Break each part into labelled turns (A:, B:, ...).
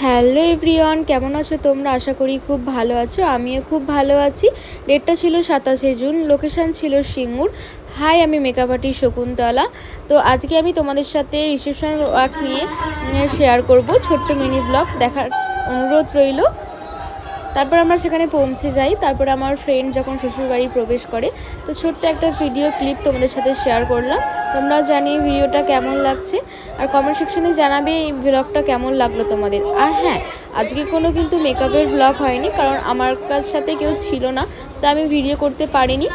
A: Hello everyone, কেমন আছো তোমরা? আশা করি খুব ভালো আছো। আমিও খুব ভালো আছি। ডেটটা ছিল 27শে জুন, লোকেশান ছিল সিঙ্গুর। হাই, আমি মেকআপ আর্টিস্ট শকুন্তলা। তো আজকে আমি তোমাদের সাথে রিসেপশন ওয়ার্ক নিয়ে শেয়ার করব। ছোট্ট মিনি ব্লগ দেখার অনুরোধ রইল। তারপর আমরা সেখানে পৌঁছে যাই। তারপর আমার ফ্রেন্ড যখন শ্বশুরবাড়ি প্রবেশ করে, তো ছোট্ট একটা ভিডিও ক্লিপ তোমাদের সাথে শেয়ার করলাম। তোমরা জানি ভিডিওটা কেমন লাগছে, আর কমেন্ট সেকশনে জানাবে এই ব্লগটা কেমন লাগলো তোমাদের। আর হ্যাঁ, আজকে কোনো কিন্তু মেকআপের ব্লগ হয়নি, কারণ আমার সাথে কেউ ছিল না, তো আমি ভিডিও করতে পারিনি।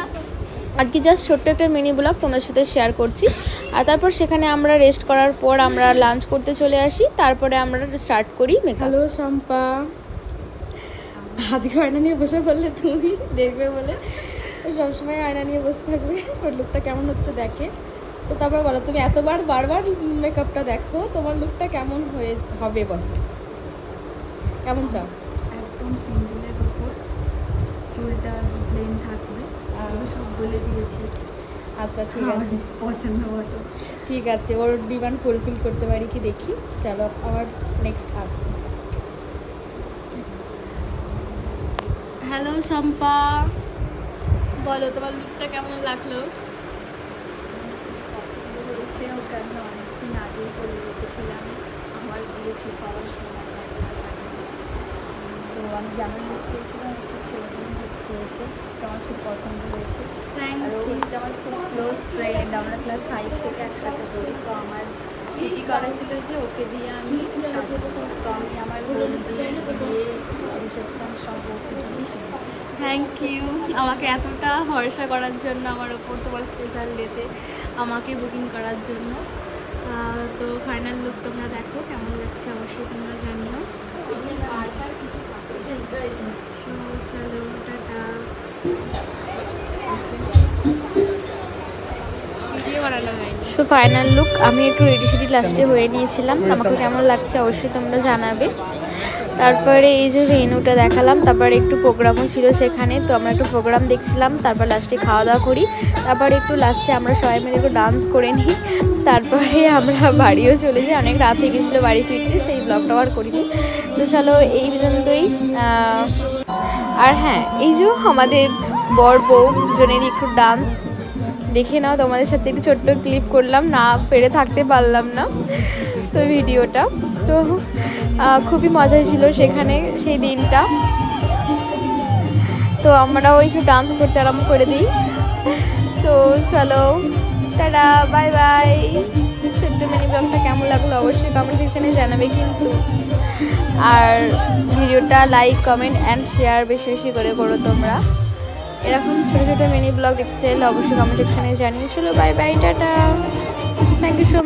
A: আজকে জাস্ট ছোট্ট একটা মিনি ব্লগ তোমাদের সাথে শেয়ার করছি। আর তারপর সেখানে আমরা রেস্ট করার পর আমরা লাঞ্চ করতে চলে আসি। তারপরে আমরা স্টার্ট করি মেকআপ। হ্যালো শম্পা, আজকে আয়না নিয়ে বসে পড়লে, তুমি দেখবে বলে সবসময় আয়না নিয়ে বসে থাকবে। ওর লুকটা কেমন হচ্ছে দেখে। তো তারপর বলো, তুমি এতবার বারবার মেকআপটা দেখো, তোমার লুকটা কেমন হবে বলো, কেমন চাও?
B: একদম সিম্পলের উপর, চুলটা প্লেন থাকবে, সব বলে দিয়েছি।
A: আচ্ছা ঠিক আছে,
B: পছন্দ মতো।
A: ঠিক আছে, ওর ডিমান্ড ফুলফিল করতে পারি কি দেখি। চলো আবার নেক্সট আসবো। হ্যালো শম্পা, বলো তোমার লুকটা কেমন লাগলো?
B: পছন্দ হয়েছে, ওকে আমি অনেকদিন আগেই করে রেখেছিলাম আমার বিয়ে ঠিক হওয়ার সময়, তো আমি যেমন লুক চেয়েছিলাম ঠিক সেরকমই লুক পেয়েছে। তো আমার খুব পছন্দ হয়েছে। আর ও হচ্ছে আমার খুব ক্লোজ ফ্রেন্ড, আমরা ক্লাস 5 থেকে একসাথে পড়ি। তো আমার কি করা ছিল যে ওকে দিয়ে আমি সাজাবো, তো আমি আমার বন্ধু বিয়ে রিসেপশন সব ওকে দিয়েই শিখেছি।
A: থ্যাংক ইউ আমাকে এতটা ভরসা করার জন্য, আমার ওপর তোমার স্পেশাল ডেতে আমাকে বুকিং করার জন্য। তো ফাইনাল লুক তোমরা দেখো কেমন লাগছে, অবশ্যই তোমরা জানিও। চলো টাটা। ভিডিও বানানো হয়নি। সো ফাইনাল লুক আমি একটু রেডি সেডি লাস্টে হয়ে নিয়েছিলাম। আমাকে কেমন লাগছে অবশ্যই তোমরা জানাবে। তারপরে এই যে ভেন্যুটা দেখালাম, তারপরে একটু প্রোগ্রামও ছিল সেখানে, তো আমরা একটু প্রোগ্রাম দেখছিলাম। তারপর লাস্টে খাওয়া দাওয়া করি। তারপরে একটু লাস্টে আমরা সবাই মিলে একটু ডান্স করে নিই। তারপরে আমরা বাড়িও চলে যাই। অনেক রাত হয়ে গেছিলো বাড়ি ফিরতে, সেই ব্লগটাও আর করিনি। তো চলো এই পর্যন্তই। আর হ্যাঁ, এই যে আমাদের বর বউ দুজনেরই একটু ডান্স দেখে নাও। তোমাদের সাথে একটু ছোট্ট ক্লিপ করলাম, না পেরে থাকতে পারলাম না তো ভিডিওটা। তো খুবই মজা ছিল সেখানে সেই দিনটা। তো আমরা ওই সব ডান্স করতে আরম্ভ করে দিই। তো চলো টাটা, বাই বাই। ছোট্ট মিনি ব্লগটা কেমন লাগলো অবশ্যই কমেন্ট সেকশনে জানাবে কিন্তু। আর ভিডিওটা লাইক, কমেন্ট অ্যান্ড শেয়ার বেশি বেশি করে করো তোমরা। এরকম ছোটো ছোটো মিনি ব্লগ দেখতে চাইলে অবশ্যই কমেন্ট সেকশনে জানিয়ে। চলো bye bye, tata, thank you so much.